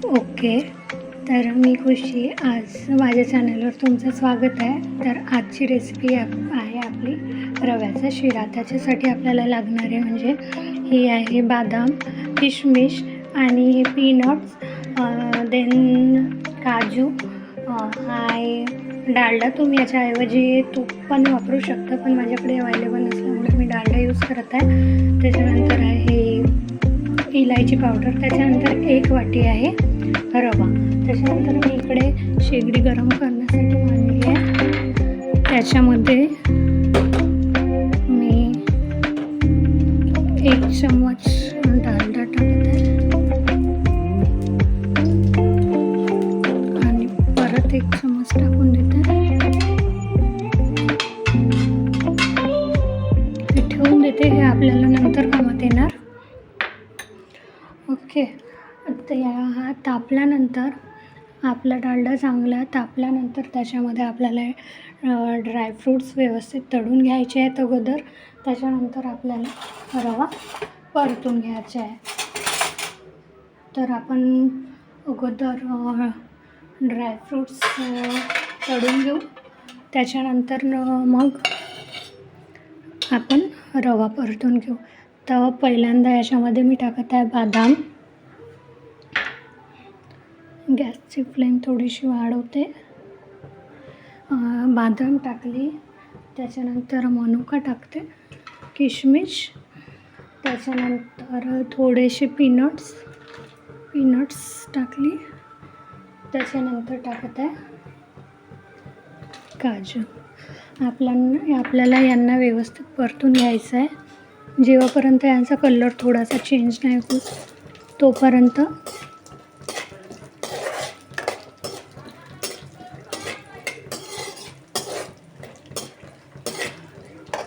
Okay. तर मी खुशी. आज माझ्या चॅनलवर तुमचं स्वागत आहे. तर आजची रेसिपी आहे आपली रव्याचा शिरा. त्याच्यासाठी आपल्याला लागणारे म्हणजे ही आहे बदाम, किशमिश आणि हे पीनट्स, देन काजू, आहे डालडा. तुम्ही याच्याऐवजी तूप पण वापरू शकता, पण माझ्याकडे अवेलेबल नसल्यामुळे मी डालडा यूज करत आहे. त्याच्यानंतर आहे इलायची पावडर, त्याच्यानंतर 1 वाटी आहे रवा. त्याच्यानंतर मी इकडे शेगडी गरम करण्यासाठी मांडली आहे. त्याच्यामध्ये मी 1 चम्मच डालडा टाकते आणि परत 1 चम्मच टाकून देते. हे ठेवून देते. हे आपल्याला नंतर कामात येणार. ओके. तर हा तापल्यानंतर आपला डालडा चांगला तापल्यानंतर त्याच्यामध्ये आपल्याला ड्रायफ्रूट्स व्यवस्थित तळून घ्यायचे आहेत अगोदर. त्याच्यानंतर आपल्याला रवा परतून घ्यायचा आहे. तर आपण अगोदर ड्रायफ्रूट्स तळून घेऊ. त्याच्यानंतर मग आपण रवा परतून घेऊ. तर पहिल्यांदा याच्यामध्ये मी टाकत आहे बदाम. गॅसची फ्लेम थोडीशी वाढवते. बदाम टाकली. त्याच्यानंतर मनुका टाकते, किशमिश, त्याच्यानंतर थोडेसे पीनट्स टाकली. त्याच्यानंतर टाकत आहे काजू. आपल्याला यांना व्यवस्थित परतून घ्यायचं आहे. जेव्हापर्यंत यांचा कलर थोडासा चेंज नाही होत तोपर्यंत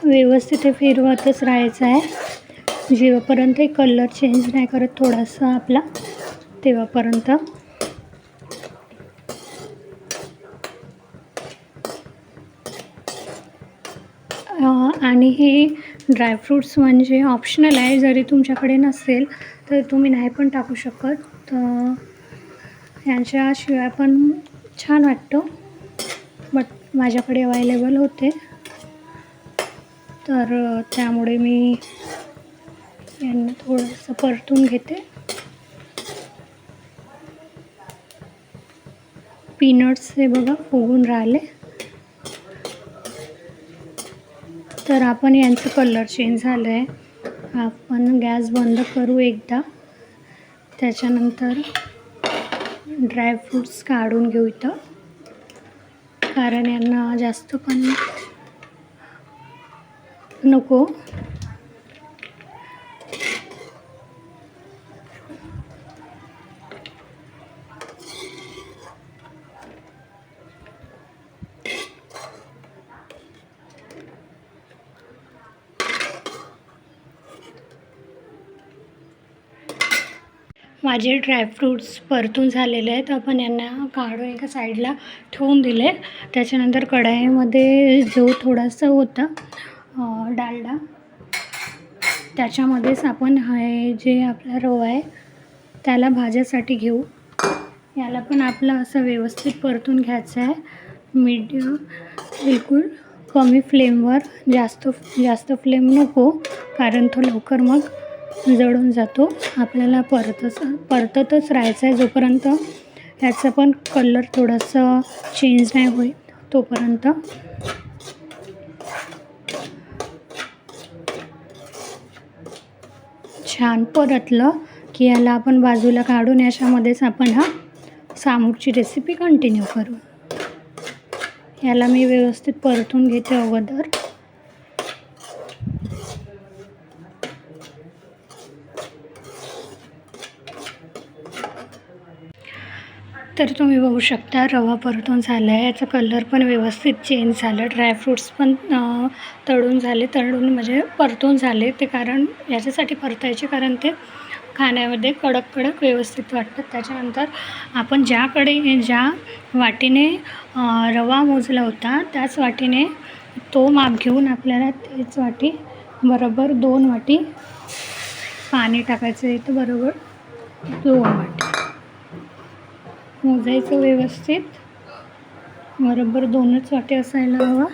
व्यवस्थित हे फिरवतच राहायचं आहे. जेव्हापर्यंत कलर चेंज नाही करत थोडासा आपला, तेव्हापर्यंत. आणि हे ड्रायफ्रूट्स म्हणजे ऑप्शनल आहे. जरी तुमच्याकडे नसेल तर तुम्ही नाही पण टाकू शकत. तर यांच्याशिवाय पण छान वाटतं, बट माझ्याकडे अवेलेबल होते तर त्यामुळे मी यांना थोडंसं परतून घेते. पीनट्स हे बघा फुगून राहिले. तर आपण यांचं कलर चेंज झालं आहे. आपण गॅस बंद करू एकदा. त्याच्यानंतर ड्रायफ्रूट्स काढून घेऊ इथं, कारण यांना जास्त पण नको. माझे ड्रायफ्रूट्स परतून झालेले आहेत. आपण यांना काढून एका साईडला ठेवून दिले. त्याच्यानंतर कढईमध्ये जो थोडासा होता डालडा, त्याच्यामध्येच आपण हे जे आपला रवा आहे त्याला भाजायसाठी घेऊ. याला पण आपला असं व्यवस्थित परतून घ्यायचं आहे. मीडियम, बिलकुल कमी फ्लेमवर. जास्त फ्लेम नको, कारण तो लवकर मग जळून जातो. आपल्याला परततच राहायचं आहे जोपर्यंत याचा पण कलर थोडासा चेंज नाही होईल तोपर्यंत. छान परतलं की याला आपण बाजूला काढून याच्यामध्येच आपण सामूची रेसिपी कंटिन्यू करू. याला मी व्यवस्थित परतून घेते अगोदर. तर तुम्ही बघू शकता रवा परतून झाला आहे. याचा कलर पण व्यवस्थित चेंज झालं. ड्रायफ्रूट्स पण तळून म्हणजे परतून झाले. ते कारण याच्यासाठी परतायचे, कारण ते खाण्यामध्ये कडक व्यवस्थित वाटतात. त्याच्यानंतर आपण ज्या वाटीने रवा मोजला होता त्याच वाटीने तो माप घेऊन आपल्याला तेच वाटी बरोबर 2 वाटी पाणी टाकायचं आहे. तर बरोबर 2 वाटी. मोजायचं व्यवस्थित. बरोबर 2च वाटी असायला हवा.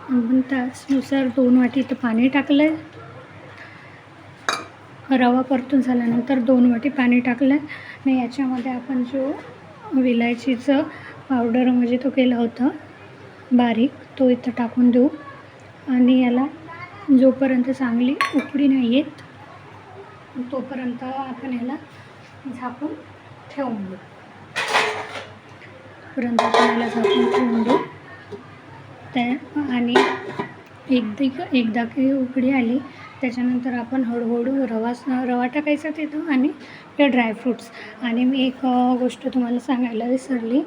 आपण त्याचनुसार 2 वाटी इथं पाणी टाकलं आहे. रवा परतून झाल्यानंतर 2 वाटी पाणी टाकलं आहे आणि याच्यामध्ये आपण जो विलायचीचं पावडर म्हणजे तो केला होता बारीक, तो इथं टाकून देऊ आणि याला जोपर्यंत चांगली उकळी नाही येत तोपर्यंत आपण याला झाकून ठेवून देऊ. झाकून ठेवून देऊ आणि एकदा की उकळी आली त्याच्यानंतर आपण हळूहळू रवा टाकायचा तिथं आणि ते ड्रायफ्रूट्स. आणि मी एक गोष्ट तुम्हाला सांगायला विसरली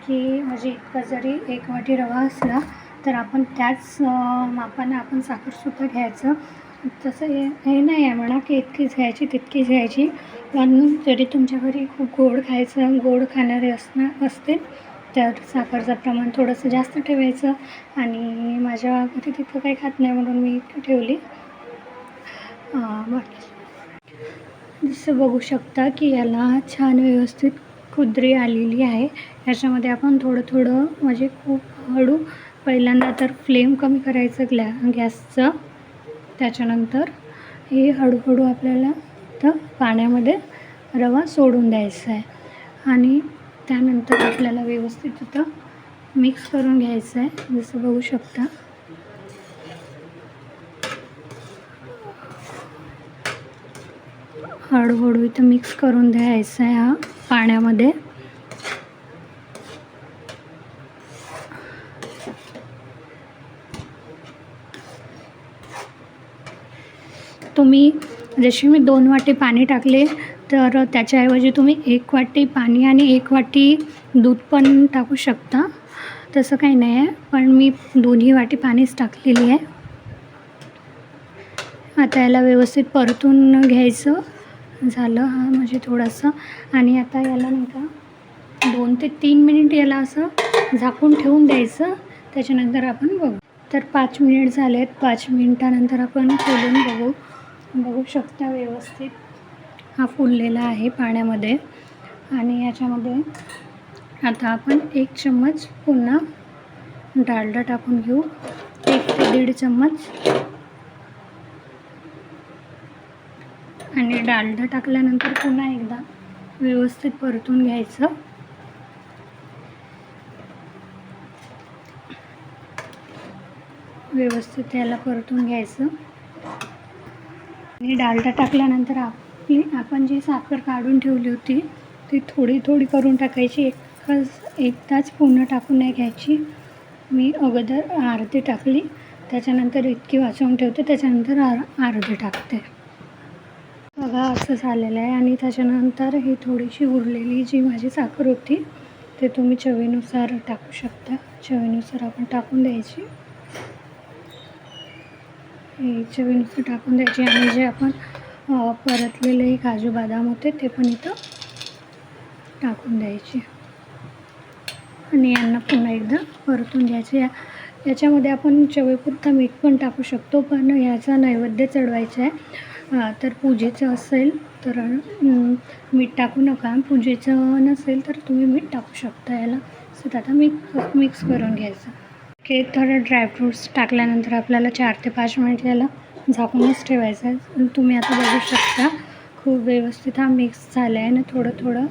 की म्हणजे इतका जरी 1 वाटी रवा असला तर आपण त्याच मापानं आपण साखरसुद्धा घ्यायचं. तसं हे नाही आहे म्हणा की इतकीच घ्यायची तितकीच घ्यायची. पण जरी तुमच्या घरी खूप गोड खाणारे असतील तर साखरचं प्रमाण थोडंसं जास्त ठेवायचं. आणि माझ्या घरी तितकं काही खात नाही म्हणून मी ठेवली. बाकी जसं बघू शकता की याला छान व्यवस्थित कुदरी आलेली आहे. याच्यामध्ये आपण थोडं म्हणजे खूप हळू पहिल्यांदा तर फ्लेम कमी करायचं गॅसचं. त्याच्यानंतर हे हळूहळू आपल्याला तर पाण्यामध्ये रवा सोडून द्यायचा आहे आणि त्यानंतर आपल्याला व्यवस्थित इथं मिक्स करून घ्यायचं आहे. जसं बघू शकता हळूहळू इथं मिक्स करून द्यायचं आहे हा पाण्यामध्ये. तुम्ही जशी मी 2 वाटी पाणी टाकले तर त्याच्याऐवजी तुम्ही 1 वाटी पाणी आणि 1 वाटी दूध पण टाकू शकता. तसं काही नाही आहे, पण मी दोन्ही वाटी पाणीच टाकलेली आहे. आता याला व्यवस्थित परतून घ्यायचं. झालं हा म्हणजे थोडंसं. आणि आता याला नाही का 2 ते 3 मिनिट याला असं झाकून ठेवून द्यायचं. त्याच्यानंतर आपण बघू. तर 5 मिनिट झाले आहेत. 5 मिनिटानंतर आपण खोलून बघू शकता व्यवस्थित हा फुललेला आहे पाण्यामध्ये. आणि याच्यामध्ये आता आपण 1 चम्मच पुन्हा डालडा टाकून घेऊ. 1 ते 1.5 चम्मच. आणि डालडा टाकल्यानंतर पुन्हा एकदा व्यवस्थित परतून घ्यायचं. व्यवस्थित याला परतून घ्यायचं. आणि डालडा टाकल्यानंतर आपण जी साखर काढून ठेवली होती ती थोडी करून टाकायची. एकदाच पूर्ण टाकून नाही घ्यायची. मी अगोदर अर्धी टाकली, त्याच्यानंतर इतकी वाचवून ठेवते, त्याच्यानंतर अर्धी टाकते. बघा असं झालेलं आहे. आणि त्याच्यानंतर ही थोडीशी उरलेली जी माझी साखर होती ते तुम्ही चवीनुसार टाकू शकता. चवीनुसार आपण टाकून द्यायची. चवीनुसार टाकून द्यायची. आणि जे आपण परतलेले काजू बदाम होते ते पण इथं टाकून द्यायचे. आणि यांना पुन्हा एकदा परतून घ्यायचे. याच्यामध्ये आपण चवीपुरतं मीठ पण टाकू शकतो, पण याचा नैवेद्य चढवायचा आहे. तर पूजेचं असेल तर मीठ टाकू नका. पूजेचं नसेल तर तुम्ही मीठ टाकू शकता याला. सो आता मिक्स करून घ्यायचं. थोडं ड्रायफ्रूट्स टाकल्यानंतर आपल्याला 4 ते 5 मिनिट याला झाकूनच ठेवायचं आहे. तुम्ही आता बघू शकता खूप व्यवस्थित हा मिक्स झाला आहे. आणि थोडं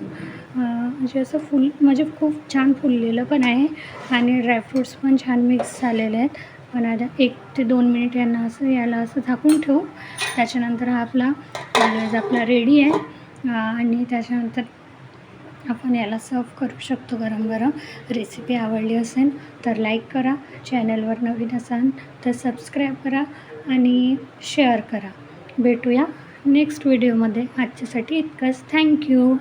म्हणजे असं म्हणजे खूप छान फुललेलं पण आहे आणि ड्रायफ्रूट्स पण छान मिक्स झालेले आहेत. पण आता 1 ते 2 मिनिट याला असं झाकून ठेवू. त्याच्यानंतर हा आपला रेडी आहे. आणि त्याच्यानंतर आपण याला सर्व करू शकतो गरम गरम. रेसिपी आवडली असेल तर लाईक करा. चॅनलवर नवीन असाल तर सबस्क्राईब करा आणि शेअर करा. भेटूया नेक्स्ट व्हिडिओमध्ये. आजच्यासाठी इतकंच. थँक्यू.